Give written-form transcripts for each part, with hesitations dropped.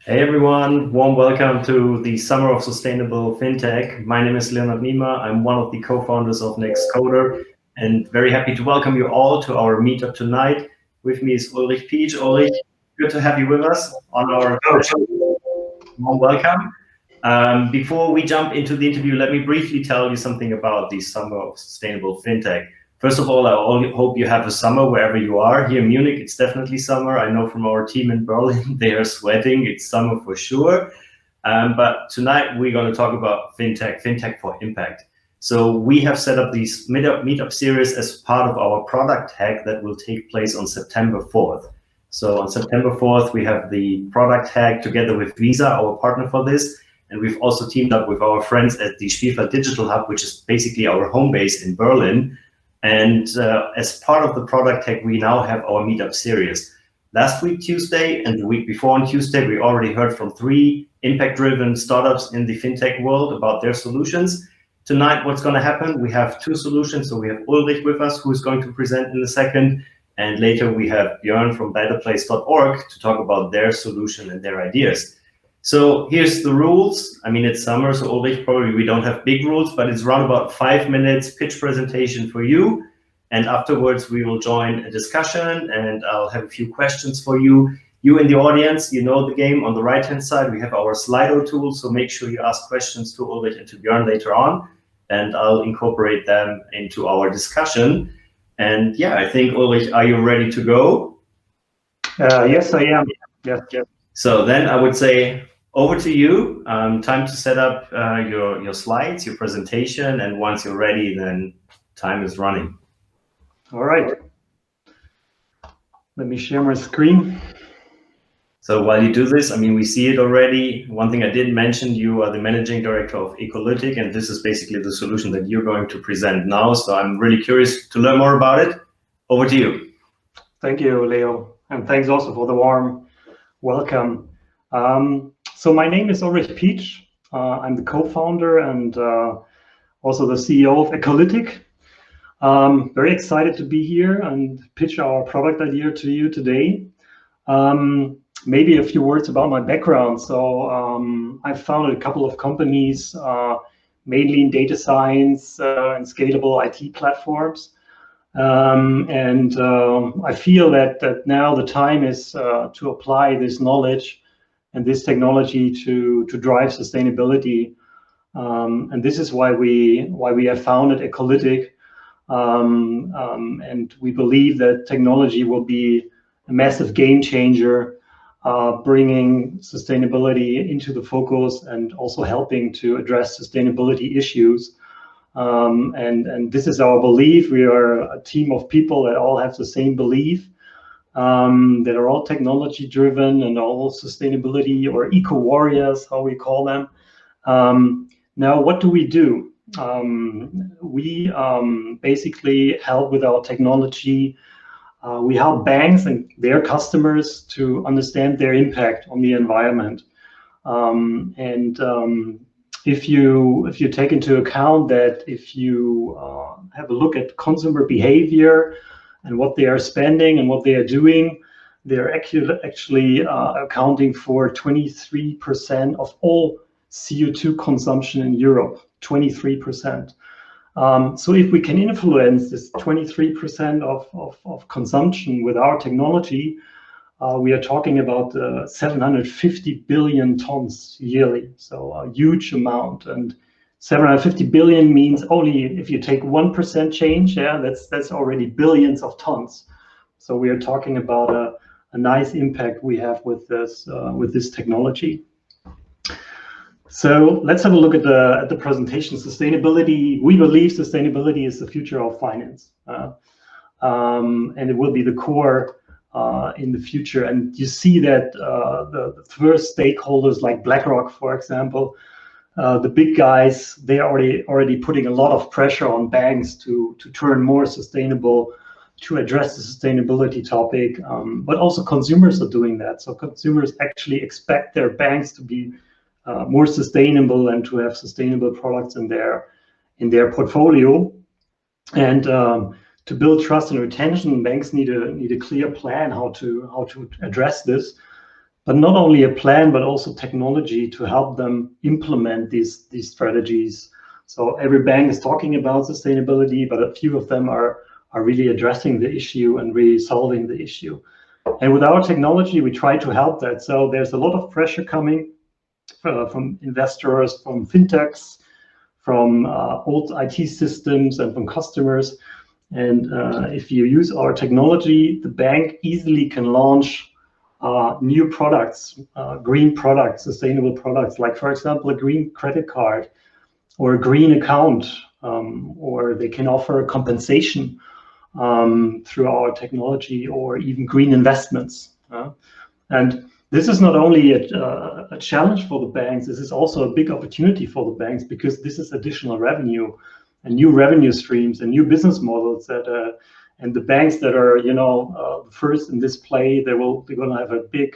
Hey everyone, warm welcome to the Summer of Sustainable FinTech. My name is Leonard Niemer. I'm one of the co-founders of N3XTCODER and very happy to welcome you all to our meetup tonight. With me is Ulrich Pietsch. Ulrich, good to have you with us on our session. Warm welcome. Before we jump into the interview, let me briefly tell you something about the Summer of Sustainable FinTech. First of all, I hope you have a summer wherever you are. Here in Munich, it's definitely summer. I know from our team in Berlin, they are sweating. It's summer for sure. But tonight, we're going to talk about FinTech for impact. So we have set up this meetup series as part of our ProductHack that will take place on September 4th. So on September 4th, we have the ProductHack together with Visa, our partner for this. And we've also teamed up with our friends at the Spielfeld Digital Hub, which is basically our home base in Berlin. And as part of the ProductHack, we now have our meetup series. Last week, Tuesday, and the week before on Tuesday, we already heard from 3 impact-driven startups in the FinTech world about their solutions. Tonight, what's going to happen? We have 2 solutions. So we have Ulrich with us, who is going to present in a second. And later, we have Björn from betterplace.org to talk about their solution and their ideas. So here's the rules. I mean, it's summer, so Ulrich, probably we don't have big rules, but it's around about 5 minutes pitch presentation for you. And afterwards, we will join a discussion and I'll have a few questions for you. You in the audience, you know the game. On the right-hand side, we have our Slido tool. So make sure you ask questions to Ulrich and to Björn later on, and I'll incorporate them into our discussion. And yeah, I think, Ulrich, are you ready to go? Yes, I am. Yes. So then I would say, over to you. Time to set up your slides, your presentation, and once you're ready, then time is running. All right. Let me share my screen. So while you do this, I mean, we see it already. One thing I didn't mention, you are the managing director of Ecolytic, and this is basically the solution that you're going to present now. So I'm really curious to learn more about it. Over to you. Thank you, Leo. And thanks also for the warm welcome. So my name is Ulrich Pietsch. I'm the co-founder and also the CEO of Ecolytic. Very excited to be here and pitch our product idea to you today. Maybe a few words about my background. So I've founded a couple of companies, mainly in data science and scalable IT platforms. I feel that now the time is to apply this knowledge and this technology to drive sustainability, and this is why we have founded Ecolytic, and we believe that technology will be a massive game changer, bringing sustainability into the focus and also helping to address sustainability issues. And this is our belief. We are a team of people that all have the same belief, that are all technology driven and all sustainability or eco warriors, how we call them. Now, what do? We basically help with our technology. We help banks and their customers to understand their impact on the environment. If you take into account that if you have a look at consumer behavior and what they are spending and what they are doing, they're actually accounting for 23% of all CO2 consumption in Europe, 23%. So if we can influence this 23% of consumption with our technology, we are talking about 750 billion tons yearly, so a huge amount. And 750 billion means only if you take 1% change, that's already billions of tons. So we are talking about a nice impact we have with this technology. So let's have a look at the presentation. Sustainability. We believe sustainability is the future of finance, and it will be the core in the future. And you see that the first stakeholders like BlackRock, for example, the big guys, they are already putting a lot of pressure on banks to turn more sustainable, to address the sustainability topic. But also consumers are doing that. So consumers actually expect their banks to be more sustainable and to have sustainable products in their portfolio. And to build trust and retention, banks need a clear plan how to address this. but not only a plan, but also technology to help them implement these strategies. So every bank is talking about sustainability, but a few of them are really addressing the issue and really solving the issue. And with our technology, we try to help that. So there's a lot of pressure coming from investors, from fintechs, from old IT systems, and from customers. And if you use our technology, the bank easily can launch new products, green products, sustainable products, like, for example, a green credit card or a green account, or they can offer compensation through our technology, or even green investments. And this is not only a challenge for the banks, this is also a big opportunity for the banks, because this is additional revenue and new revenue streams and new business models that and the banks that are first in this play, they're going to have a big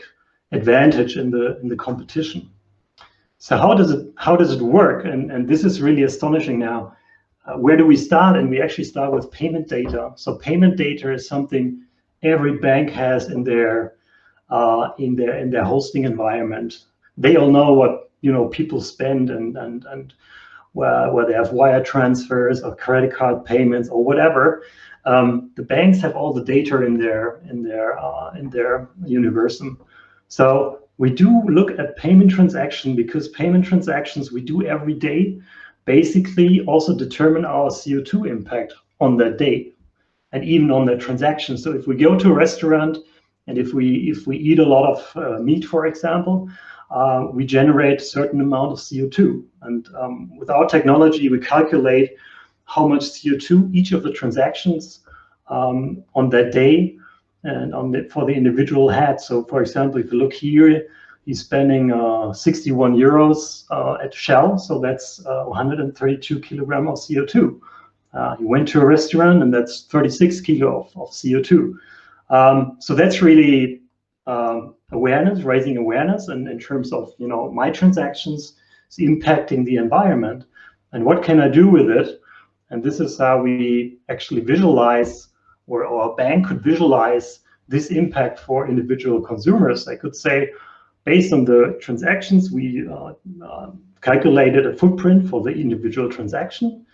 advantage in the competition. So how does it work? And this is really astonishing now. Where do we start? And we actually start with payment data. So payment data is something every bank has in their hosting environment. They all know what people spend and where they have wire transfers or credit card payments or whatever. The banks have all the data in their universum. So we do look at payment transaction, because payment transactions we do every day basically also determine our CO2 impact on that day and even on that transaction. So if we go to a restaurant and if we eat a lot of meat, for example, we generate a certain amount of CO2. And with our technology, we calculate how much CO2 each of the transactions on that day and for the individual had. So for example, if you look here, he's spending 61 euros at Shell, so that's 132 kilograms of CO2. He went to a restaurant, and that's 36 kilo of CO2. So that's really awareness, raising awareness, and in terms of my transactions, it's impacting the environment, and what can I do with it? And this is how we actually visualize, or our bank could visualize this impact for individual consumers. I could say, based on the transactions, we calculated a footprint for the individual transaction.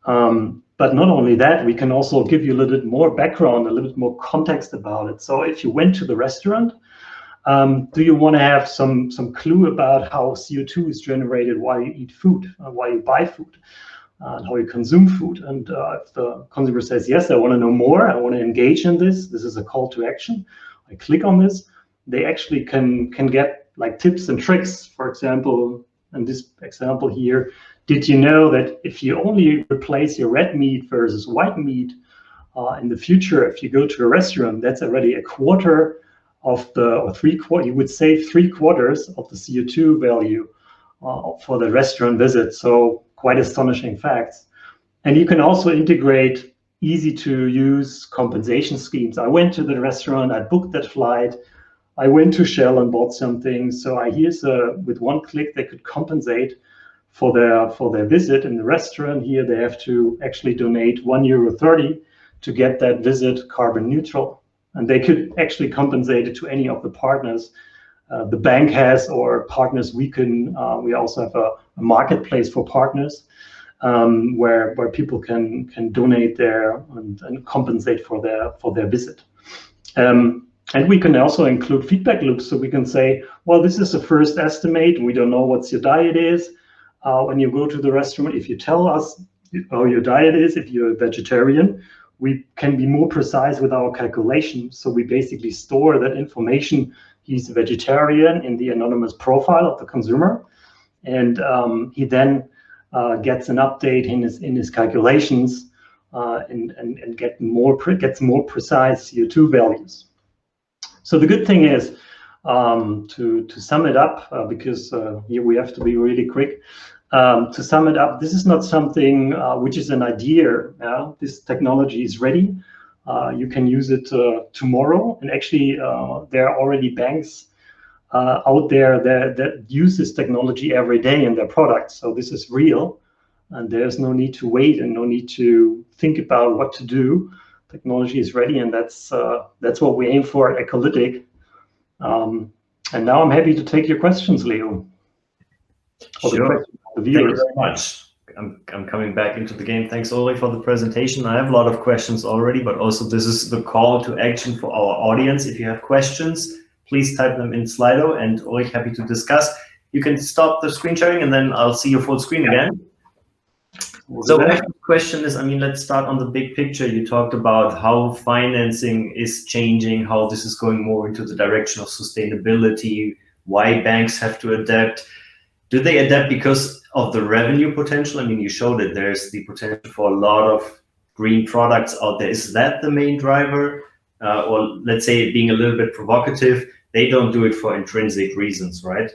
But not only that, we can also give you a little bit more background, a little bit more context about it. So if you went to the restaurant, do you want to have some clue about how CO2 is generated while you eat food, while you buy food, and how you consume food? And if the consumer says, yes, I want to know more, I want to engage in this, this is a call to action, I click on this, they actually can get like tips and tricks. For example, in this example here, did you know that if you only replace your red meat versus white meat in the future, if you go to a restaurant, that's already a quarter of or you would save 3/4 of the CO2 value for the restaurant visit. So quite astonishing facts. And you can also integrate easy to use compensation schemes. I went to the restaurant, I booked that flight, I went to Shell and bought something. So with one click, they could compensate for their visit in the restaurant. Here, they have to actually donate €1.30 to get that visit carbon neutral. And they could actually compensate it to any of the partners the bank has, or partners we also have a marketplace for partners where people can donate there and compensate for their visit. And we can also include feedback loops, so we can say, well, this is the first estimate, and we don't know what your diet is. When you go to the restaurant, if you tell us how your diet is, if you're a vegetarian, we can be more precise with our calculation. So we basically store that information. He's a vegetarian in the anonymous profile of the consumer, and he then gets an update in his calculations and gets more precise CO2 values. So the good thing is, to sum it up, because here we have to be really quick, to sum it up, this is not something which is an idea. This technology is ready. You can use it tomorrow. And actually, there are already banks out there that use this technology every day in their products. So this is real. And there's no need to wait and no need to think about what to do. Technology is ready, and that's what we aim for at Ecolytic. And now I'm happy to take your questions, Leo. Or the Sure. questions of the Thank you viewers. very much. I'm coming back into the game. Thanks, Ulrich, for the presentation. I have a lot of questions already, but also this is the call to action for our audience. If you have questions, please type them in Slido, and Ulrich, happy to discuss. You can stop the screen sharing, and then I'll see your full screen again. So my first question is, I mean, let's start on the big picture. You talked about how financing is changing, how this is going more into the direction of sustainability, why banks have to adapt. Do they adapt because of the revenue potential? I mean, you showed it, there's the potential for a lot of green products out there. Is that the main driver? Or let's say, being a little bit provocative, they don't do it for intrinsic reasons, right?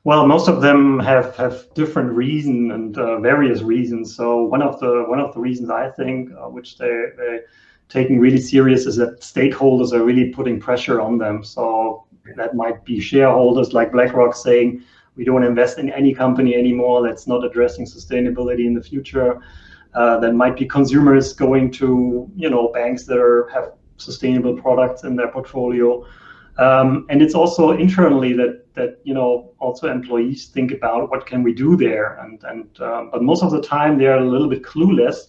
Well, most of them have different reason and various reasons. So one of the reasons I think, which they're taking really serious, is that stakeholders are really putting pressure on them. So that might be shareholders like BlackRock saying, we don't invest in any company anymore that's not addressing sustainability in the future. That might be consumers going to banks that have sustainable products in their portfolio. And it's also internally that also employees think about what can we do there, but most of the time they're a little bit clueless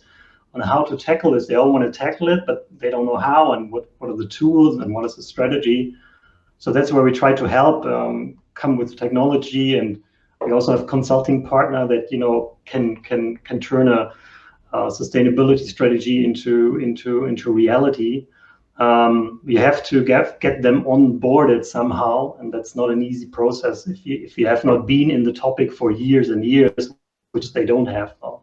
on how to tackle this. They all want to tackle it, but they don't know how and what are the tools and what is the strategy. So that's where we try to help come with technology, and we also have consulting partner that can turn a sustainability strategy into reality. You have to get them onboarded somehow, and that's not an easy process if you have not been in the topic for years and years, which they don't have now.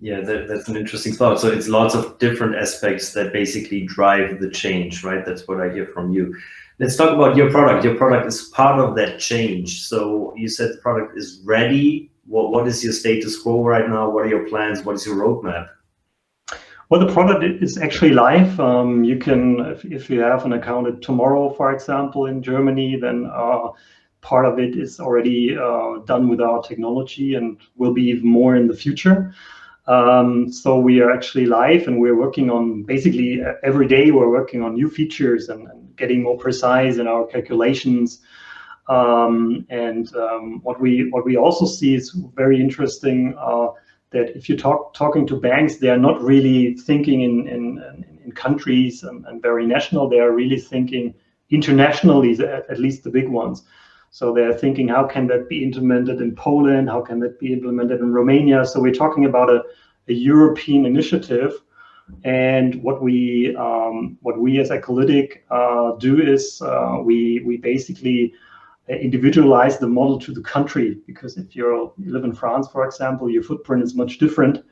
Yeah, that's an interesting thought. So it's lots of different aspects that basically drive the change, right? That's what I hear from you. Let's talk about your product. Your product is part of that change. So you said the product is ready. What is your status quo right now? What are your plans? What is your roadmap? Well, the product is actually live. You can, if you have an account tomorrow, for example, in Germany, then part of it is already done with our technology and will be even more in the future. So we are actually live, and we're working on basically every day. We're working on new features and getting more precise in our calculations. What we also see is very interesting. That if you're talking to banks, they are not really thinking in countries and very national. They are really thinking internationally, at least the big ones. So they're thinking, how can that be implemented in Poland? How can that be implemented in Romania? So we're talking about a European initiative. And what we as Ecolytic do is we basically individualize the model to the country, because if you live in France, for example, your footprint is much different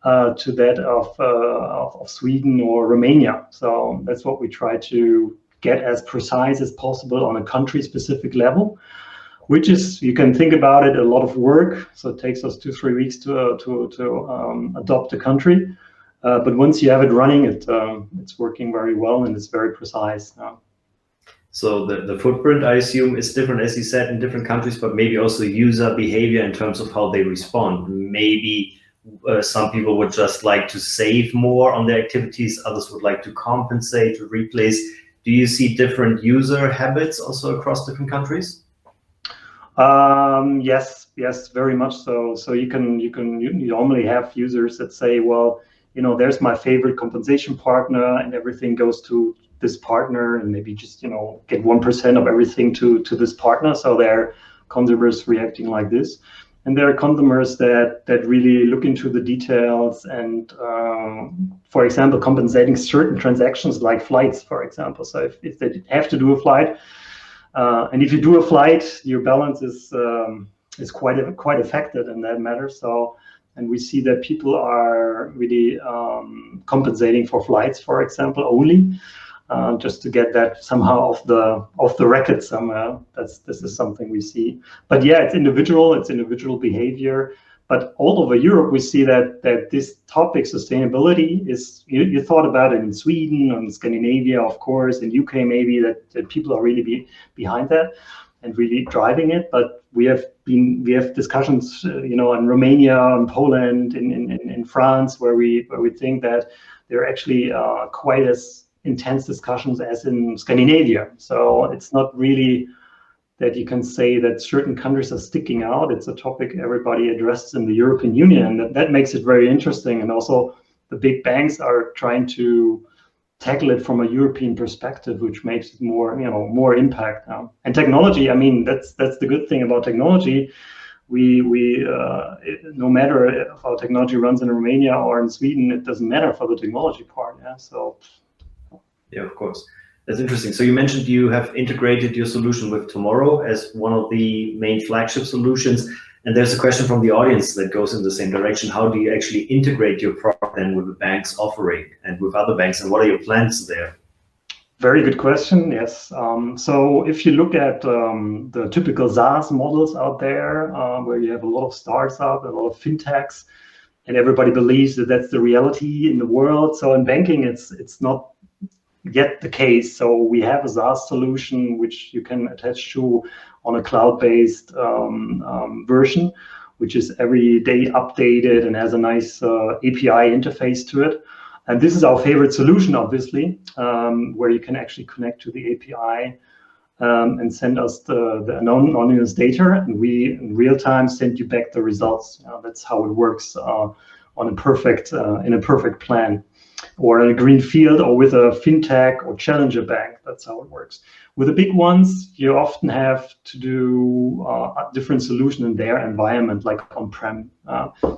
to that of Sweden or Romania. So that's what we try to get as precise as possible on a country-specific level, which is, you can think about it, a lot of work. So it takes us 2-3 weeks to adopt the country. But once you have it running, it's working very well and it's very precise. So the footprint, I assume, is different, as you said, in different countries, but maybe also user behavior in terms of how they respond. Maybe some people would just like to save more on their activities. Others would like to compensate, to replace. Do you see different user habits also across different countries? Yes, very much so. So you normally have users that say, well, there's my favorite compensation partner, and everything goes to this partner, and maybe just get 1% of everything to this partner. So there are consumers reacting like this, and there are consumers that really look into the details and, for example, compensating certain transactions like flights, for example. So if they have to do a flight, and if you do a flight, your balance is quite affected in that matter. So, and we see that people are really compensating for flights, for example, only. Just to get that somehow off the record somewhere. This is something we see. But yeah, it's individual behavior. But all over Europe, we see that this topic, sustainability, is, you thought about it in Sweden and Scandinavia, of course, in UK maybe, that people are really behind that and really driving it. But we have discussions, in Romania, in Poland, in France, where we think that they're actually quite as intense discussions as in Scandinavia. So it's not really that you can say that certain countries are sticking out. It's a topic everybody addresses in the European Union, and that makes it very interesting. And also the big banks are trying to tackle it from a European perspective, which makes it more, more impact. And technology, I mean, that's the good thing about technology. We no matter if our technology runs in Romania or in Sweden, it doesn't matter for the technology part. Yeah. So. Yeah, of course. That's interesting. So you mentioned you have integrated your solution with Tomorrow as one of the main flagship solutions. And there's a question from the audience that goes in the same direction. How do you actually integrate your product then with the bank's offering and with other banks? And what are your plans there? Very good question. Yes. So if you look at the typical SaaS models out there, where you have a lot of startups, a lot of fintechs, and everybody believes that that's the reality in the world. So in banking, it's not yet the case. So we have a SaaS solution which you can attach to on a cloud-based version, which is every day updated and has a nice API interface to it. And this is our favorite solution, obviously, where you can actually connect to the API and send us the anonymous data, and we in real time send you back the results. That's how it works in a perfect plan, or in a green field, or with a fintech or challenger bank. That's how it works. With the big ones, you often have to do a different solution in their environment, like on-prem.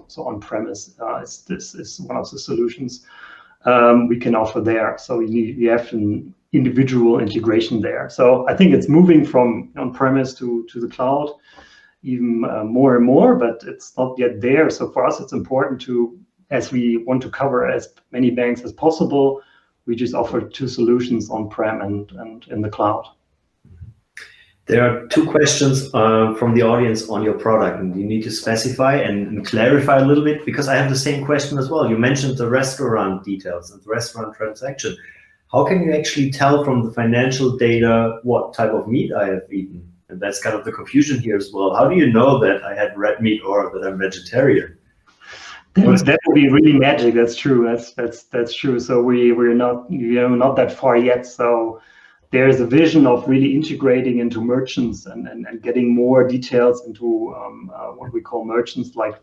So on-premise is one of the solutions we can offer there. So you have an individual integration there. So I think it's moving from on-premise to the cloud even more and more, but it's not yet there. So for us, it's important to, as we want to cover as many banks as possible, we just offer two solutions, on-prem and in the cloud. There are two questions from the audience on your product, and you need to specify and clarify a little bit, because I have the same question as well. You mentioned the restaurant details and the restaurant transaction. How can you actually tell from the financial data what type of meat I have eaten? And that's kind of the confusion here as well. How do you know that I had red meat or that I'm vegetarian? That would be really magic. That's true. That's true. So we're not that far yet. So there's a vision of really integrating into merchants and getting more details into what we call merchants, like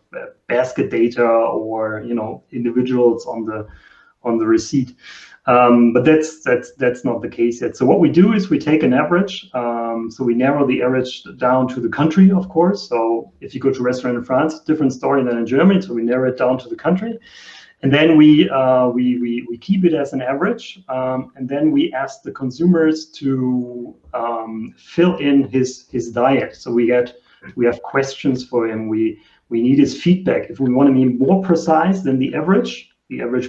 basket data, or individuals on the receipt. But that's not the case yet. So what we do is we take an average. So we narrow the average down to the country, of course. So if you go to a restaurant in France, different story than in Germany. So we narrow it down to the country, and then we keep it as an average, and then we ask the consumers to fill in his diet. So we have questions for him. We need his feedback. If we want to be more precise than the average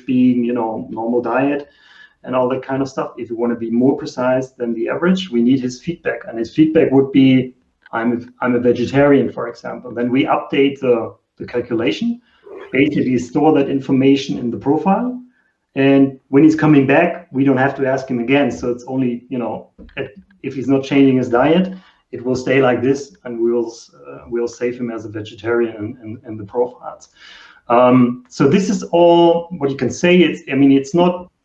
being normal diet and all that kind of stuff. If you want to be more precise than the average, we need his feedback, and his feedback would be, I'm a vegetarian, for example. Then we update the calculation, basically store that information in the profile, and when he's coming back, we don't have to ask him again. So it's only, if he's not changing his diet, it will stay like this, and we'll save him as a vegetarian in the profiles. So this is all what you can say.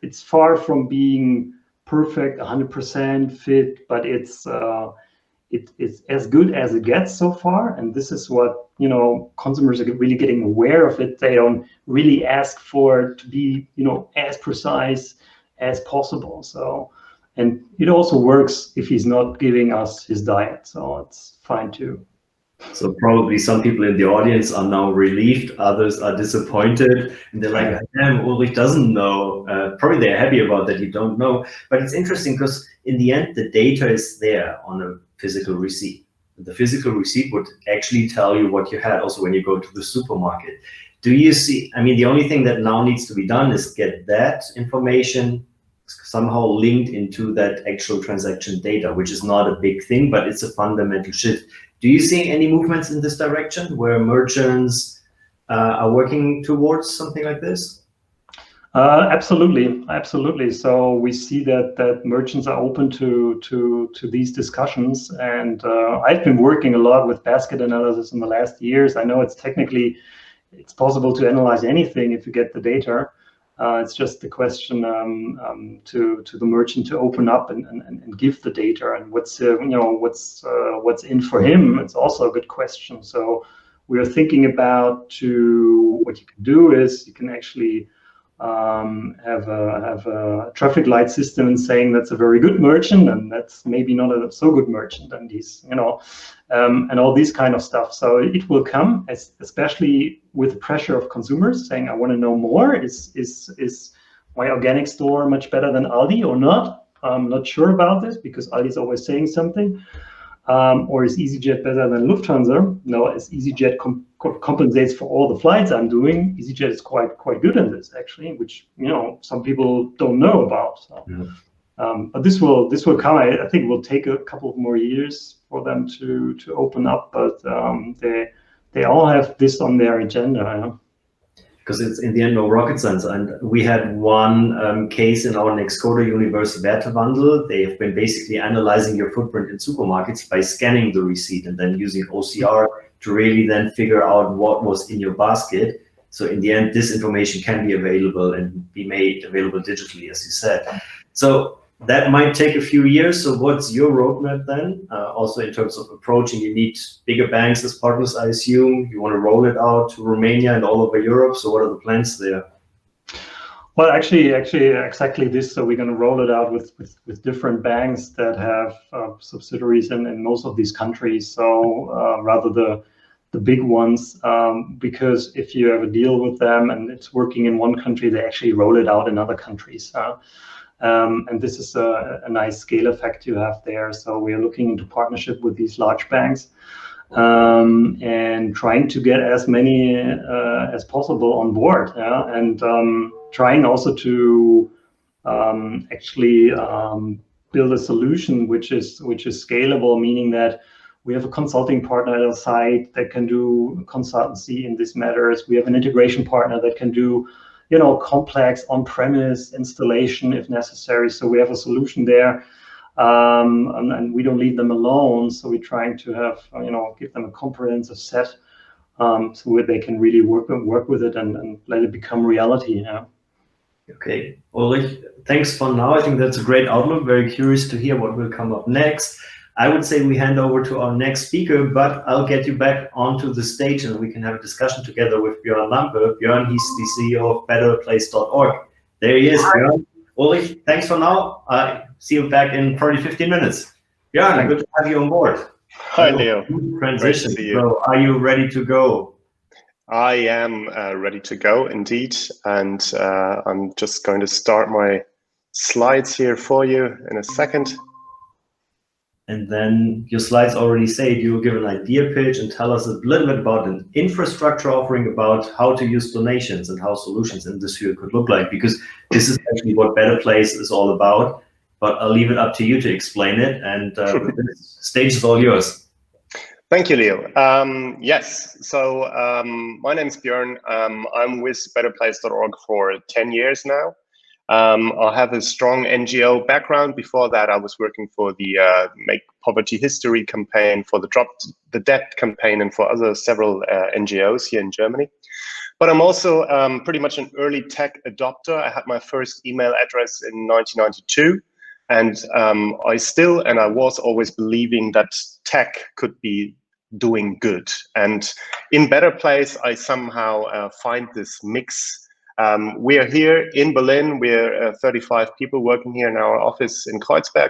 It's far from being perfect, 100% fit, but it's as good as it gets so far. And this is what, consumers are really getting aware of it. They don't really ask for to be, as precise as possible. So, and it also works if he's not giving us his diet. So it's fine too. So probably some people in the audience are now relieved, others are disappointed, and they're like, damn, Ulrich doesn't know. Probably they're happy about that you don't know. But it's interesting because in the end, the data is there on a physical receipt. The physical receipt would actually tell you what you had also when you go to the supermarket. Do you see, the only thing that now needs to be done is get that information somehow linked into that actual transaction data, which is not a big thing, but it's a fundamental shift. Do you see any movements in this direction where merchants are working towards something like this? Absolutely. So we see that merchants are open to these discussions, and I've been working a lot with basket analysis in the last years. I know it's possible to analyze anything if you get the data. It's just the question to the merchant to open up and give the data, and what's in for him. It's also a good question. So we are thinking about what you can do is you can actually have a traffic light system and saying that's a very good merchant and that's maybe not a so good merchant, and he's and all these kind of stuff. So it will come, especially with the pressure of consumers saying, I want to know more. Is my organic store much better than Aldi or not? I'm not sure about this because Aldi is always saying something. Or is EasyJet better than Lufthansa? No, as EasyJet compensates for all the flights I'm doing, EasyJet is quite good in this actually, which some people don't know about. So. Yeah. But this will come. I think it will take a couple of more years for them to open up, but they all have this on their agenda. Because it's in the end no rocket science. And we had one case in our N3XTCODER universe, Wertewandel. They have been basically analyzing your footprint in supermarkets by scanning the receipt and then using OCR to really then figure out what was in your basket. So in the end, this information can be available and be made available digitally, as you said. So that might take a few years. So what's your roadmap then? Also in terms of approaching, you need bigger banks as partners, I assume. You want to roll it out to Romania and all over Europe. So what are the plans there? Well, actually, exactly this. So we're going to roll it out with different banks that have subsidiaries in most of these countries. So rather the big ones, because if you have a deal with them and it's working in one country, they actually roll it out in other countries. And this is a nice scale effect you have there. So we are looking into partnership with these large banks and trying to get as many as possible on board. Yeah? And trying also to actually build a solution which is scalable, meaning that we have a consulting partner at our site that can do consultancy in these matters. We have an integration partner that can do complex on-premise installation if necessary. So we have a solution there, and we don't leave them alone. So we're trying to have, give them a comprehensive set, so they can really work with it and let it become reality. Yeah. Okay, Ulrich, thanks for now. I think that's a great outlook. Very curious to hear what will come up next. I would say we hand over to our next speaker, but I'll get you back onto the stage and we can have a discussion together with Björn Lampe. Björn, he's the CEO of betterplace.org. There he is, Björn. Ulrich, thanks for now. See you back in probably 15 minutes. Björn, good to have you on board. Hi, Leo. Transition. So are you ready to go? I am ready to go, indeed. And I'm just going to start my slides here for you in a second. And then your slides already say you will give an idea pitch and tell us a little bit about an infrastructure offering about how to use donations and how solutions in this field could look like, because this is actually what Better Place is all about. But I'll leave it up to you to explain it. And the stage is all yours. Thank you, Leo. Yes, so my name's Björn. I'm with betterplace.org for 10 years now. I have a strong NGO background. Before that, I was working for the Make Poverty History campaign, for the Drop the Debt campaign, and for several NGOs here in Germany. But I'm also pretty much an early tech adopter. I had my first email address in 1992. And I was always believing that tech could be doing good. And in Better Place, I somehow find this mix. We are here in Berlin. We're 35 people working here in our office in Kreuzberg.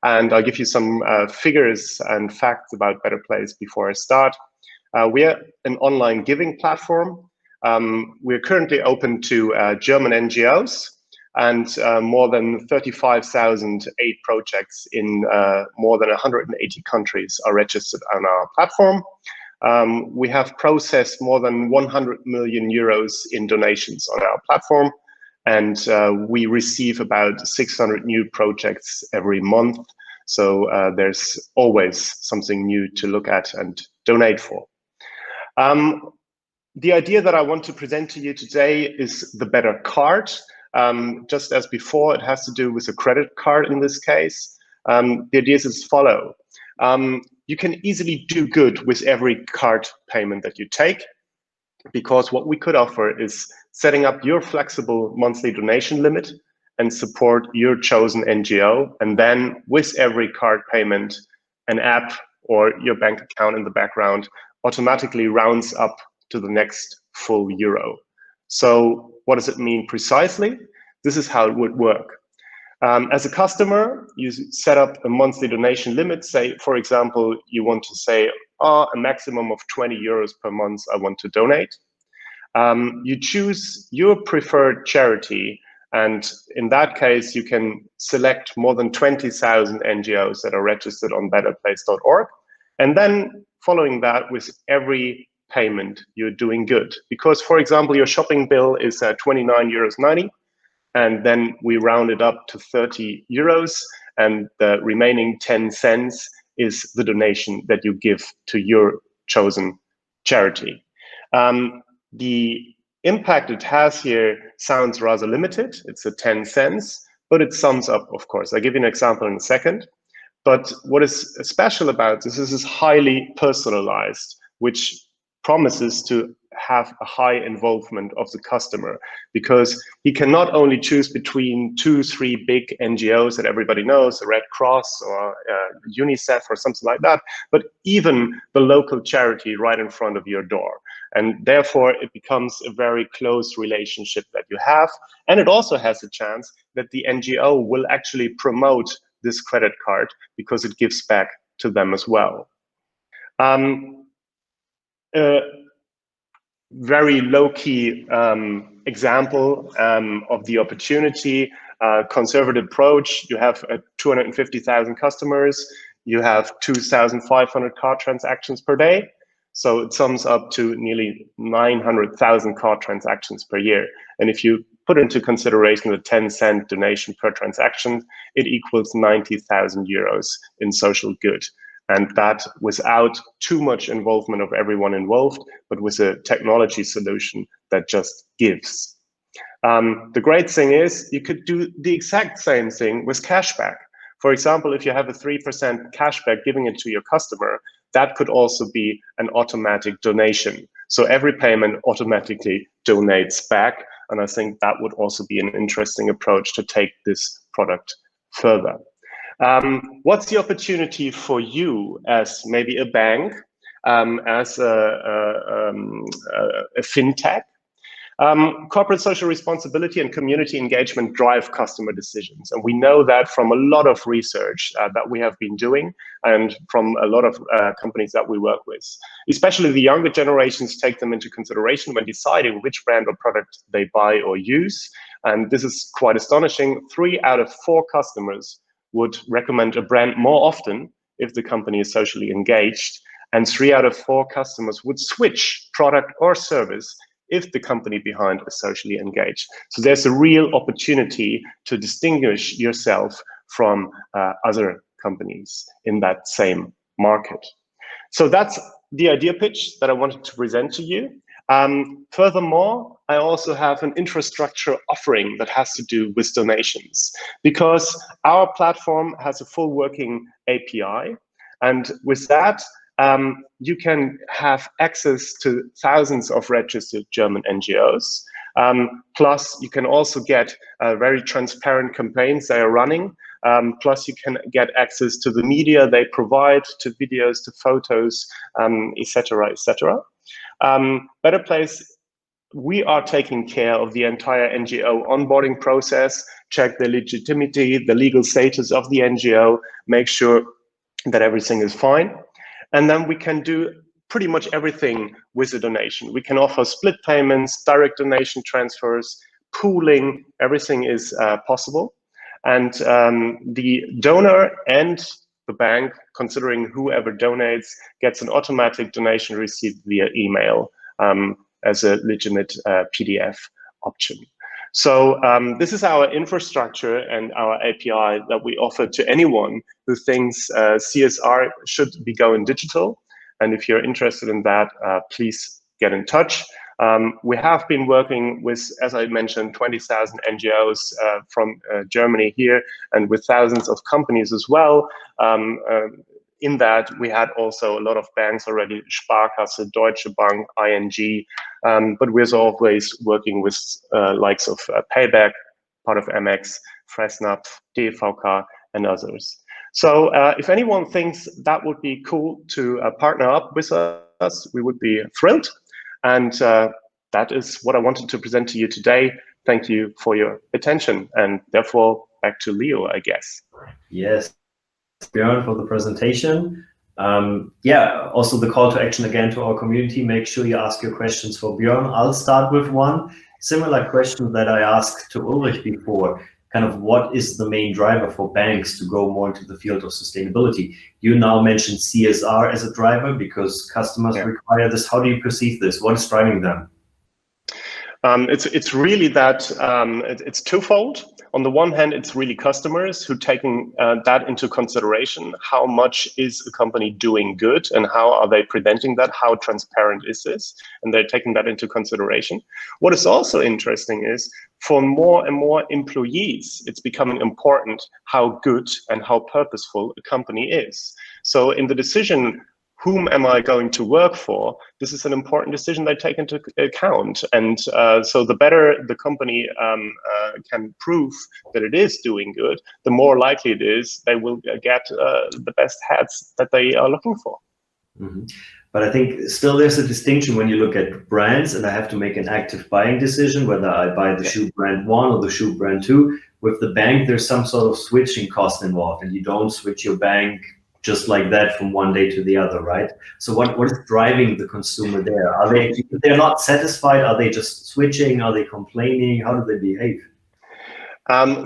And I'll give you some figures and facts about Better Place before I start. We are an online giving platform. We're currently open to German NGOs, and more than 35,000 aid projects in more than 180 countries are registered on our platform. We have processed more than 100 million euros in donations on our platform, and we receive about 600 new projects every month. So there's always something new to look at and donate for. The idea that I want to present to you today is the Better Card. Just as before, it has to do with a credit card in this case. The idea is as follows. You can easily do good with every card payment that you take. because what we could offer is setting up your flexible monthly donation limit and support your chosen NGO. And then with every card payment, an app or your bank account in the background automatically rounds up to the next full euro. So what does it mean precisely? This is how it would work. As a customer, you set up a monthly donation limit. Say, for example, you want to say, a maximum of 20 euros per month I want to donate. You choose your preferred charity, and in that case, you can select more than 20,000 NGOs that are registered on betterplace.org. And then following that, with every payment, you're doing good. Because, for example, your shopping bill is 29.90 euros, and then we round it up to 30 euros, and the remaining 10 cents is the donation that you give to your chosen charity. The impact it has here sounds rather limited. It's 10 cents, but it sums up, of course. I'll give you an example in a second. But what is special about this is highly personalized, which promises to have a high involvement of the customer, because he can not only choose between 2-3 big NGOs that everybody knows, the Red Cross or UNICEF or something like that, but even the local charity right in front of your door. And therefore, it becomes a very close relationship that you have. And it also has a chance that the NGO will actually promote this credit card because it gives back to them as well. Very low-key example of the opportunity, conservative approach. You have 250,000 customers. You have 2,500 card transactions per day. So it sums up to nearly 900,000 card transactions per year. And if you put into consideration the 10-cent donation per transaction, it equals 90,000 euros in social good. And that without too much involvement of everyone involved, but with a technology solution that just gives. The great thing is you could do the exact same thing with cashback. For example, if you have a 3% cashback giving it to your customer, that could also be an automatic donation. So every payment automatically donates back. And I think that would also be an interesting approach to take this product further. What's the opportunity for you as maybe a bank, as a FinTech? Corporate social responsibility and community engagement drive customer decisions. And we know that from a lot of research that we have been doing and from a lot of companies that we work with. Especially the younger generations take them into consideration when deciding which brand or product they buy or use. And this is quite astonishing. 3 out of 4 customers would recommend a brand more often if the company is socially engaged. And 3 out of 4 customers would switch product or service if the company behind is socially engaged. So there's a real opportunity to distinguish yourself from other companies in that same market. So that's the idea pitch that I wanted to present to you. Furthermore, I also have an infrastructure offering that has to do with donations, because our platform has a full working API. And with that, you can have access to thousands of registered German NGOs. Plus, you can also get very transparent campaigns they are running. Plus, you can get access to the media they provide, to videos, to photos, etc., etc. Better Place, we are taking care of the entire NGO onboarding process, check the legitimacy, the legal status of the NGO, make sure that everything is fine. And then we can do pretty much everything with a donation. We can offer split payments, direct donation transfers, pooling, everything is possible. And the donor and the bank, considering whoever donates, gets an automatic donation receipt via email as a legitimate PDF option. So this is our infrastructure and our API that we offer to anyone who thinks CSR should be going digital. And if you're interested in that, please get in touch. We have been working with, as I mentioned, 20,000 NGOs from Germany here, and with thousands of companies as well. in that, we had also a lot of banks already, Sparkasse, Deutsche Bank, ING, but we're always working with likes of Payback, part of MX, Fresno, DVK, and others. So if anyone thinks that would be cool to partner up with us, we would be thrilled. And that is what I wanted to present to you today. Thank you for your attention. And therefore, back to Leo, I guess. Yes, Björn, for the presentation. Yeah, also the call to action again to our community. Make sure you ask your questions for Björn. I'll start with one similar question that I asked to Ulrich before. Kind of what is the main driver for banks to go more into the field of sustainability? You now mentioned CSR as a driver because customers require this. How do you perceive this? What is driving them? It's really that it's twofold. On the one hand, it's really customers who taking that into consideration. How much is a company doing good and how are they presenting that? How transparent is this? And they're taking that into consideration. What is also interesting is for more and more employees, it's becoming important how good and how purposeful a company is. So in the decision, whom am I going to work for? This is an important decision they take into account. And so the better the company can prove that it is doing good, the more likely it is they will get the best hats that they are looking for. Mm-hmm. But I think still there's a distinction when you look at brands and I have to make an active buying decision, whether I buy the shoe brand 1 or the shoe brand 2. With the bank, there's some sort of switching cost involved and you don't switch your bank just like that from one day to the other, right? So what is driving the consumer there? Are they, if they're not satisfied, are they just switching? Are they complaining? How do they behave?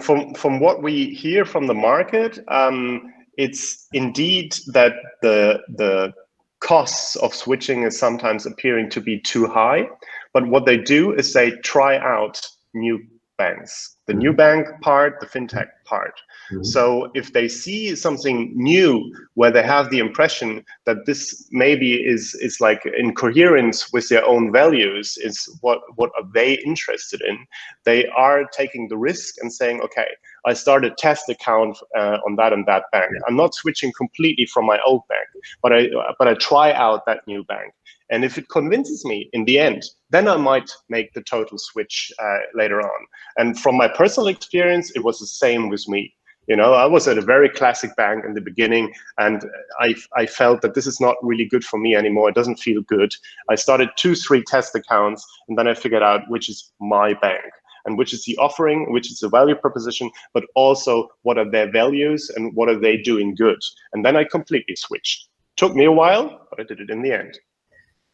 From what we hear from the market, it's indeed that the costs of switching is sometimes appearing to be too high. But what they do is they try out new banks, the new bank part, the FinTech part. So if they see something new where they have the impression that this maybe is like in coherence with their own values, is what are they interested in, they are taking the risk and saying, okay, I start a test account on that and that bank. I'm not switching completely from my old bank, but I try out that new bank. And if it convinces me in the end, then I might make the total switch later on. And from my personal experience, it was the same with me. You know, I was at a very classic bank in the beginning, and I felt that this is not really good for me anymore. It doesn't feel good. I started 2-3 test accounts, and then I figured out which is my bank and which is the offering, which is the value proposition, but also what are their values and what are they doing good. And then I completely switched. Took me a while, but I did it in the end.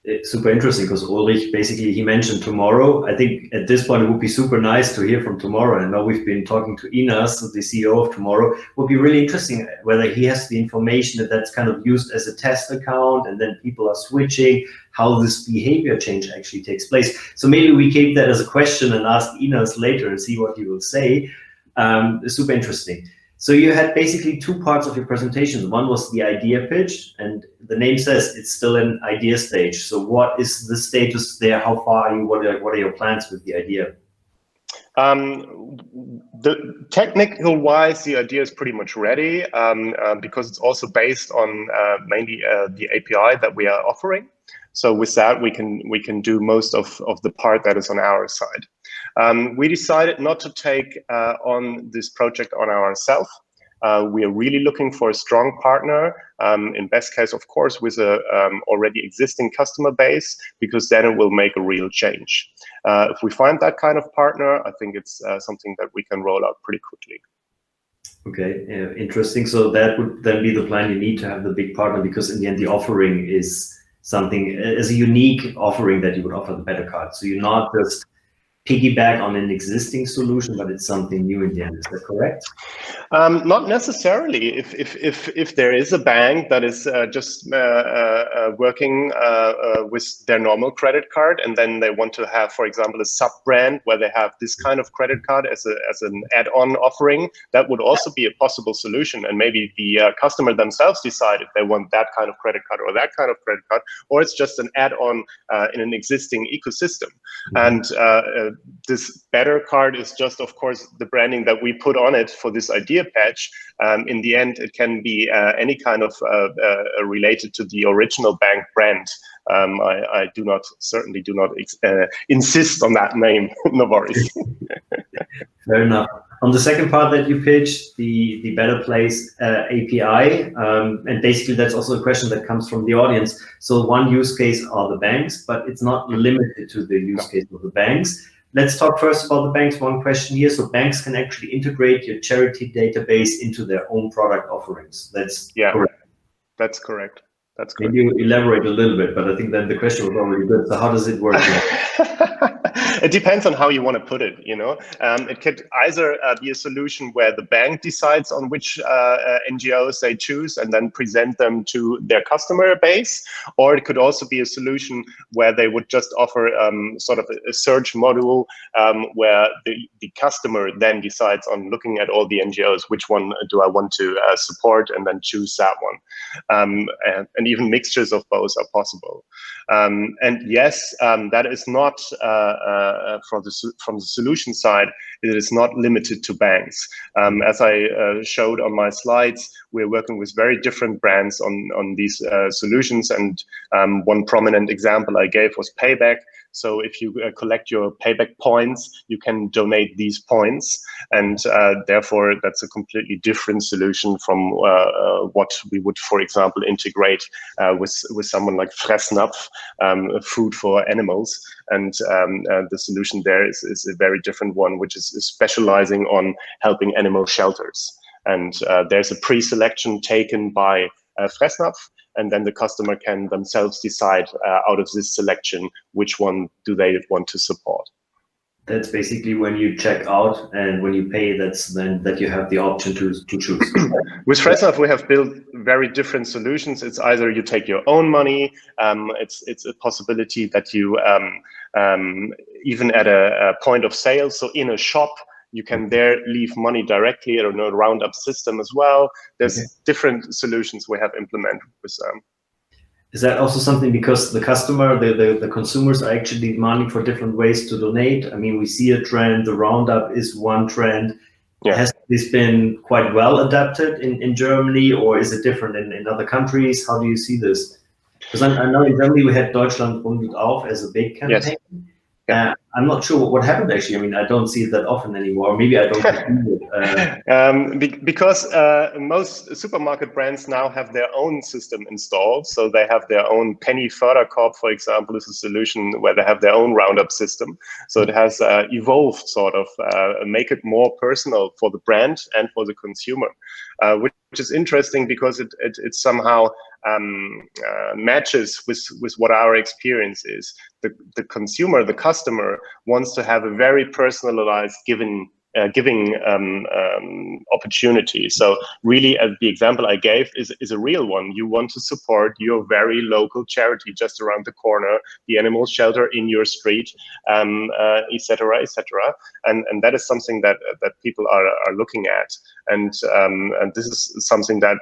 It's super interesting because Ulrich, basically, he mentioned tomorrow. I think at this point, it would be super nice to hear from tomorrow. I know we've been talking to Inas, the CEO of tomorrow. It would be really interesting whether he has the information that's kind of used as a test account and then people are switching, how this behavior change actually takes place. So maybe we keep that as a question and ask Inas later and see what he will say. Super interesting. So you had basically 2 parts of your presentation. One was the idea pitch, and the name says it's still an idea stage. So what is the status there? How far are you? What are your plans with the idea? The technical wise, the idea is pretty much ready because it's also based on mainly the API that we are offering. So with that, we can do most of the part that is on our side. We decided not to take on this project on ourselves. We are really looking for a strong partner, in best case, of course, with a already existing customer base, because then it will make a real change. If we find that kind of partner, I think it's something that we can roll out pretty quickly. Okay, interesting. So that would then be the plan. You need to have the big partner because in the end, the offering is something as a unique offering that you would offer the better card. So you're not just piggyback on an existing solution, but it's something new in the end. Is that correct? Not necessarily. If there is a bank that is just working with their normal credit card, and then they want to have, for example, a sub brand where they have this kind of credit card as an add-on offering, that would also be a possible solution. And maybe the customer themselves decide if they want that kind of credit card or that kind of credit card, or it's just an add-on in an existing ecosystem. And this better card is just, of course, the branding that we put on it for this idea patch. In the end, it can be any kind of related to the original bank brand. I certainly do not insist on that name. No worries. Fair enough. On the second part that you pitched, the Better Place API, and basically that's also a question that comes from the audience. So one use case are the banks, but it's not limited to the use case of the banks. Let's talk first about the banks. One question here. So banks can actually integrate your charity database into their own product offerings. That's correct. That's correct. That's correct. Maybe you elaborate a little bit, but I think then the question was already good. So how does it work? It depends on how you want to put it. It could either be a solution where the bank decides on which NGOs they choose and then present them to their customer base, or it could also be a solution where they would just offer sort of a search module where the customer then decides on looking at all the NGOs, which one do I want to support, and then choose that one. And even mixtures of both are possible. And yes, that is not from the solution side, it is not limited to banks. As I showed on my slides, we're working with very different brands on these solutions. And one prominent example I gave was Payback. So if you collect your Payback points, you can donate these points. And therefore, that's a completely different solution from what we would, for example, integrate with someone like Fresno, food for animals. And the solution there is a very different one, which is specializing on helping animal shelters. And there's a pre-selection taken by Fresno, and then the customer can themselves decide out of this selection which one do they want to support. That's basically when you check out, and when you pay, that's then that you have the option to choose. With Fresno, we have built very different solutions. It's either you take your own money, it's a possibility that you even at a point of sale, so in a shop, you can there leave money directly or a roundup system as well. There's different solutions we have implemented with them. Is that also something because the customer, the consumers are actually demanding for different ways to donate? I mean, we see a trend, the roundup is one trend. Yeah. Has this been quite well adapted in Germany, or is it different in other countries? How do you see this? Because I know in Germany we had Deutschland rundet auf as a big campaign. Yes. Yeah. I'm not sure what happened actually. I mean, I don't see it that often anymore. Maybe I don't it. Because most supermarket brands now have their own system installed. So they have their own Penny Förderkorb, for example, is a solution where they have their own roundup system. So it has evolved sort of, make it more personal for the brand and for the consumer, which is interesting because it somehow matches with what our experience is. The consumer, the customer, wants to have a very personalized giving opportunity. So really, the example I gave is a real one. You want to support your very local charity just around the corner, the animal shelter in your street, etc., etc. And that is something that people are looking at. And this is something that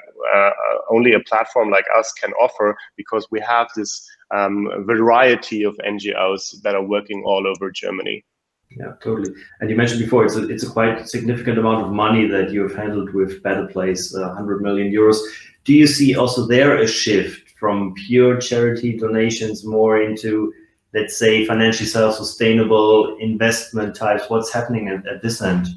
only a platform like us can offer, because we have this variety of NGOs that are working all over Germany. Yeah, totally. And you mentioned before, it's a quite significant amount of money that you've handled with Better Place, 100 million euros. Do you see also there a shift from pure charity donations more into, let's say, financially self-sustainable investment types? What's happening at this end?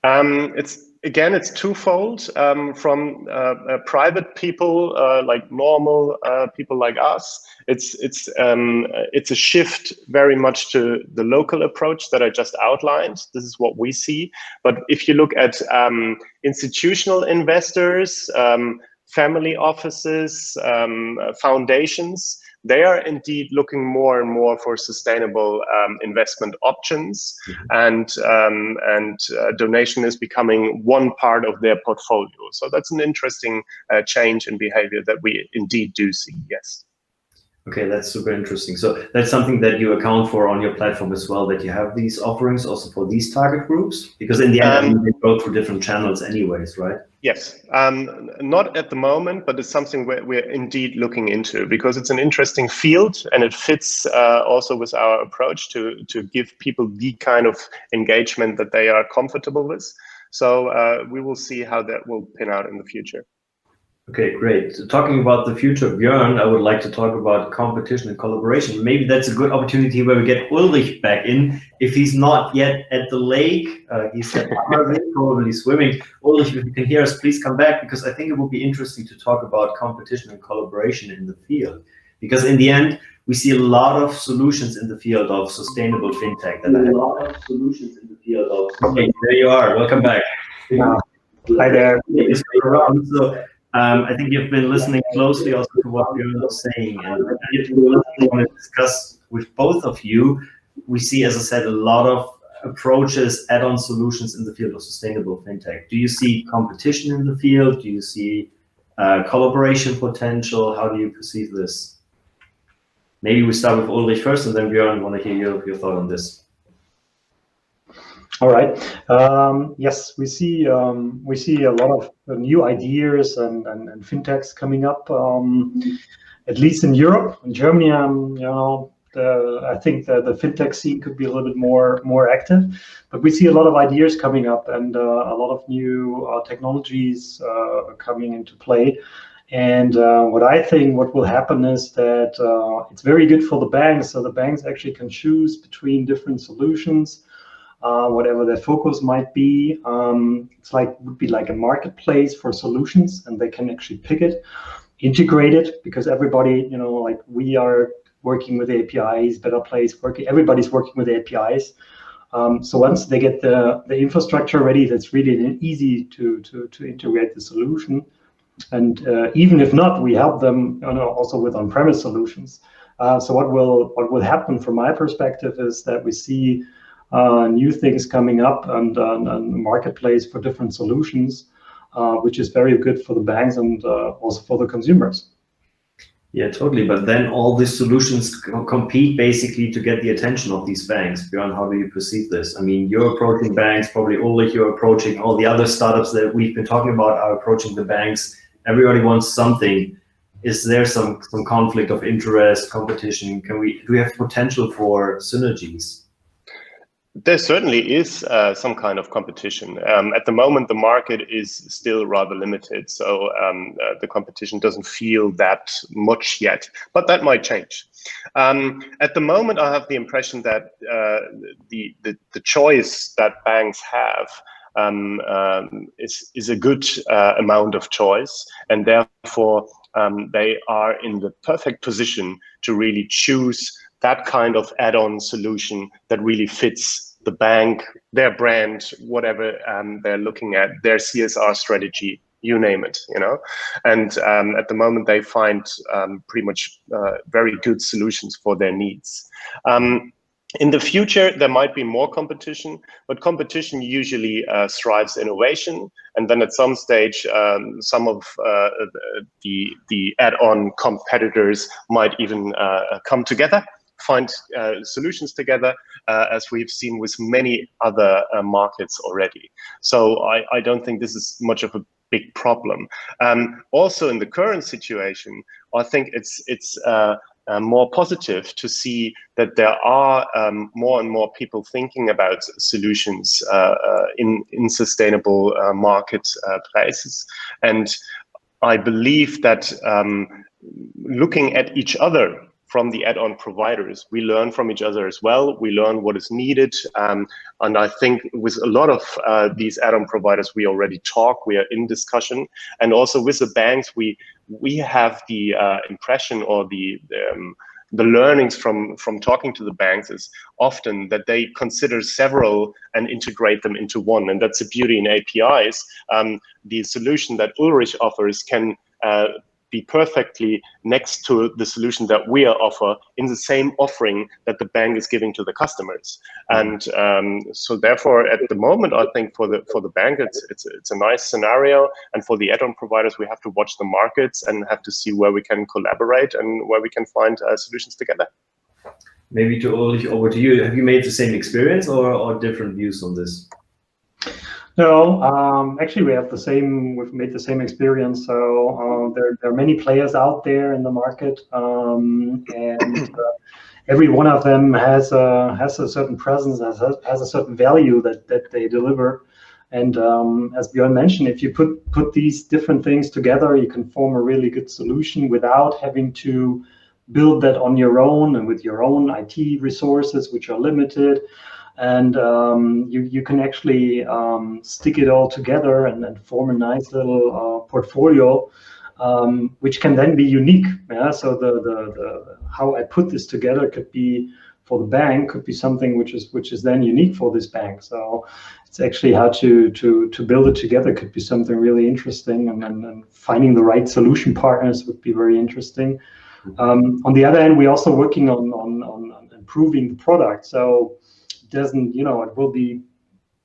It's twofold. From private people, like normal people like us, it's a shift very much to the local approach that I just outlined. This is what we see. But if you look at institutional investors, family offices, foundations, they are indeed looking more and more for sustainable investment options, and donation is becoming one part of their portfolio. So that's an interesting change in behavior that we indeed do see. Yes. Okay, that's super interesting. So that's something that you account for on your platform as well, that you have these offerings also for these target groups? Because in the end, I mean, they go through different channels anyways, right? Yes, not at the moment, but it's something we're indeed looking into, because it's an interesting field and it fits also with our approach to give people the kind of engagement that they are comfortable with. So we will see how that will pin out in the future. Okay, great. So talking about the future of Björn, I would like to talk about competition and collaboration. Maybe that's a good opportunity where we get Ulrich back in. If he's not yet at the lake, he's at probably swimming. Ulrich, if you can hear us, please come back, because I think it would be interesting to talk about competition and collaboration in the field. Because in the end, we see a lot of solutions in the field of sustainable fintech. Okay, there you are. Welcome back. Hi there. So, I think you've been listening closely also to what Björn was saying, and I want to discuss with both of you. We see, as I said, a lot of approaches, add-on solutions in the field of sustainable fintech. Do you see competition in the field? Do you see collaboration potential? How do you perceive this? Maybe we start with Ulrich first, and then Björn, I want to hear your thought on this. All right. Yes, we see a lot of new ideas and fintechs coming up. At least in Europe, in Germany, I think the fintech scene could be a little bit more active. But we see a lot of ideas coming up and a lot of new technologies coming into play. And what will happen is that it's very good for the banks. So the banks actually can choose between different solutions. Whatever their focus might be, would be like a marketplace for solutions, and they can actually pick it, integrate it, because everybody, like we are working with APIs, Better Place everybody's working with APIs. So once they get the infrastructure ready, that's really easy to integrate the solution. And even if not, we help them also with on-premise solutions. So what will happen from my perspective is that we see new things coming up and a marketplace for different solutions, which is very good for the banks and also for the consumers. Yeah, totally. But then all these solutions compete basically to get the attention of these banks. Björn, how do you perceive this? I mean, you're approaching banks, probably Ulrich, you're approaching all the other startups that we've been talking about are approaching the banks. Everybody wants something. Is there some conflict of interest, competition? Do we have potential for synergies? There certainly is some kind of competition. At the moment, the market is still rather limited, so the competition doesn't feel that much yet, but that might change. At the moment, I have the impression that the choice that banks have is a good amount of choice, and therefore they are in the perfect position to really choose that kind of add-on solution that really fits the bank, their brand, whatever they're looking at, their CSR strategy, you name it, And at the moment, they find pretty much very good solutions for their needs. In the future, there might be more competition, but competition usually strives innovation. And then at some stage, some of the add-on competitors might even come together, find solutions together, as we've seen with many other markets already. So I don't think this is much of a big problem. Also, in the current situation, I think it's more positive to see that there are more and more people thinking about solutions in sustainable market places. And I believe that looking at each other from the add-on providers, we learn from each other as well. We learn what is needed. And I think with a lot of these add-on providers, we already talk, we are in discussion. And also with the banks, we have the impression or the learnings from talking to the banks is often that they consider several and integrate them into one. And that's the beauty in APIs. The solution that Ulrich offers can be perfectly next to the solution that we offer in the same offering that the bank is giving to the customers. And so therefore, at the moment, I think for the bank, it's a nice scenario. And for the add-on providers, we have to watch the markets and have to see where we can collaborate and where we can find solutions together. Maybe to Ulrich, over to you. Have you made the same experience or different views on this? No, actually, we've made the same experience. So there are many players out there in the market, and every one of them has a certain presence, has a certain value that they deliver. And as Björn mentioned, if you put these different things together, you can form a really good solution without having to build that on your own and with your own IT resources, which are limited. And you can actually stick it all together and form a nice little portfolio, which can then be unique. Yeah? So the how I put this together could be for the bank, could be something which is then unique for this bank. So it's actually how to build it together could be something really interesting, and finding the right solution partners would be very interesting. On the other hand, we're also working on improving the product. So doesn't, it will be,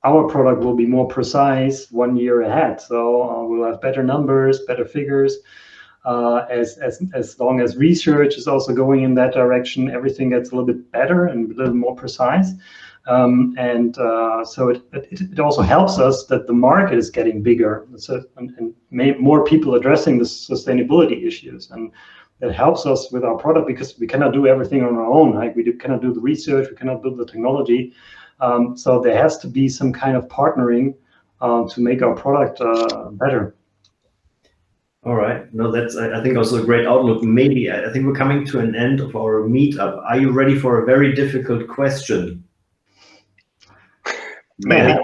our product will be more precise 1 year ahead. So we'll have better numbers, better figures. As long as research is also going in that direction, everything gets a little bit better and a little more precise. So it also helps us that the market is getting bigger, and more people addressing the sustainability issues. And that helps us with our product, because we cannot do everything on our own. Like cannot do the research, we cannot build the technology. So there has to be some kind of partnering to make our product better. All right. No, that's, I think, also a great outlook. Maybe, I think we're coming to an end of our meetup. Are you ready for a very difficult question? Maybe.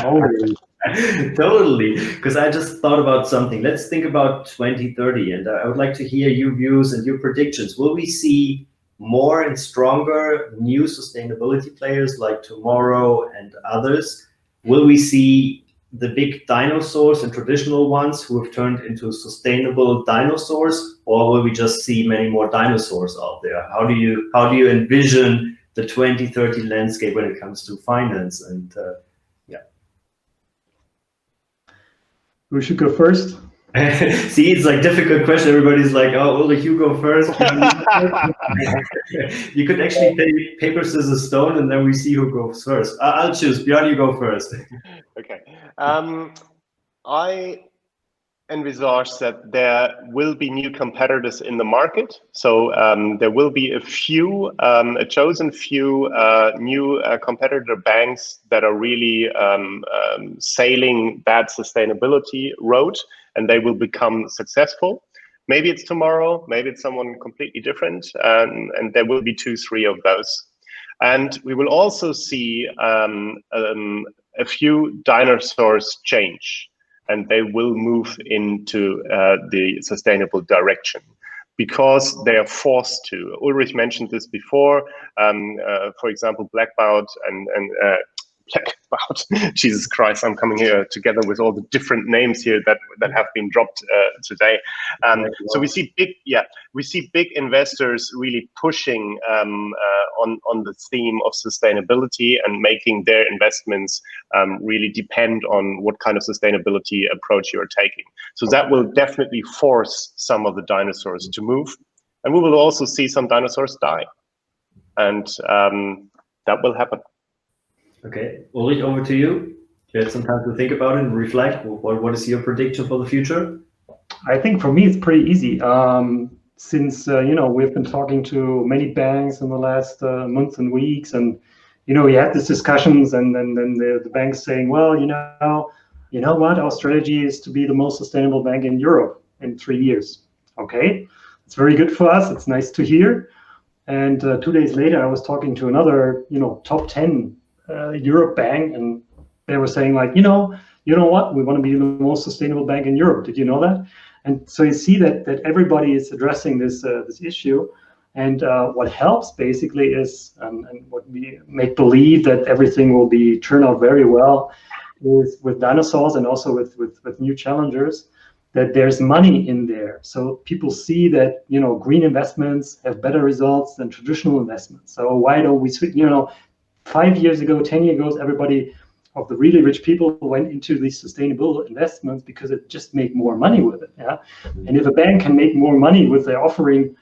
Always. Totally, because I just thought about something. Let's think about 2030, and I would like to hear your views and your predictions. Will we see more and stronger new sustainability players like Tomorrow and others? Will we see the big dinosaurs and traditional ones who have turned into sustainable dinosaurs, or will we just see many more dinosaurs out there? How do you envision the 2030 landscape when it comes to finance? And Who should go first? See, it's like difficult question. Everybody's like, "Oh, Ulrich, you go first." You could actually play paper, scissors, stone, and then we see who goes first. I'll choose. Björn, you go first. Okay. I envisage that there will be new competitors in the market. So there will be a chosen few new competitor banks that are really sailing that sustainability road, and they will become successful. Maybe it's Tomorrow, maybe it's someone completely different, and there will be 2-3 of those. And we will also see a few dinosaurs change, and they will move into the sustainable direction because they are forced to. Ulrich mentioned this before. For example, Blackbaud and Blackbaud. Jesus Christ, I'm coming here together with all the different names here that have been dropped today. So we see big investors really pushing on the theme of sustainability and making their investments really depend on what kind of sustainability approach you are taking. So that will definitely force some of the dinosaurs to move, and we will also see some dinosaurs die, and that will happen. Okay, Ulrich, over to you. You had some time to think about it and reflect. What is your prediction for the future? I think for me it's pretty easy. Since we've been talking to many banks in the last months and weeks, and we had these discussions, and then the banks saying, well, you know what, our strategy is to be the most sustainable bank in Europe in 3 years. Okay, it's very good for us. It's nice to hear. And 2 days later, I was talking to another, top 10 Europe bank, and they were saying like, you know what, we want to be the most sustainable bank in Europe. Did you know that? And so you see that everybody is addressing this issue, and what helps basically is, and what we make believe that everything will turn out very well, is with dinosaurs and also with new challengers, that there's money in there. So people see that, you know, green investments have better results than traditional investments. So why don't we switch? You know, 5 years ago, 10 years ago, everybody of the really rich people went into these sustainable investments because it just made more money with it. Yeah, and if a bank can make more money with their offering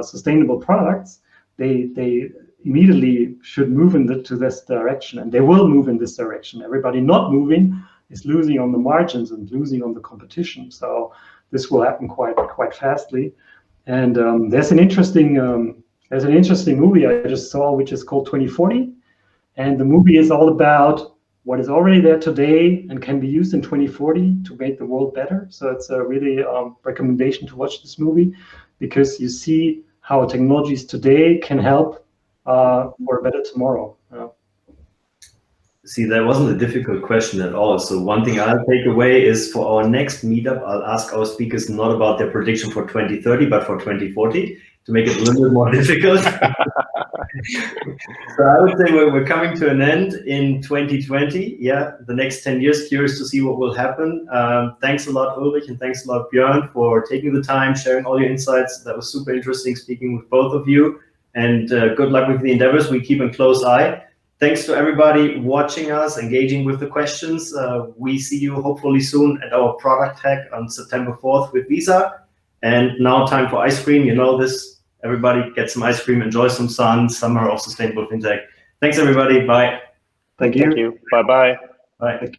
sustainable products, they immediately should move to this direction, and they will move in this direction. Everybody not moving is losing on the margins and losing on the competition. So this will happen quite fastly. And there's an interesting movie I just saw, which is called 2040, and the movie is all about what is already there today and can be used in 2040 to make the world better. So it's a really recommendation to watch this movie, because you see how technologies today can help for a better tomorrow. See, that wasn't a difficult question at all. So one thing I'll take away is, for our next meetup, I'll ask our speakers not about their prediction for 2030, but for 2040, to make it a little bit more difficult. So I would say we're coming to an end in 2020. Yeah, the next 10 years, curious to see what will happen. Thanks a lot, Ulrich, and thanks a lot, Björn, for taking the time, sharing all your insights. That was super interesting speaking with both of you. And good luck with the endeavors. We keep a close eye. Thanks to everybody watching us, engaging with the questions. We see you hopefully soon at our ProductHack on September 4th with Visa. And now time for ice cream. You know this. Everybody get some ice cream, enjoy some sun, summer of sustainable fintech. Thanks, everybody. Bye. Thank you. Thank you. Bye-bye. Bye.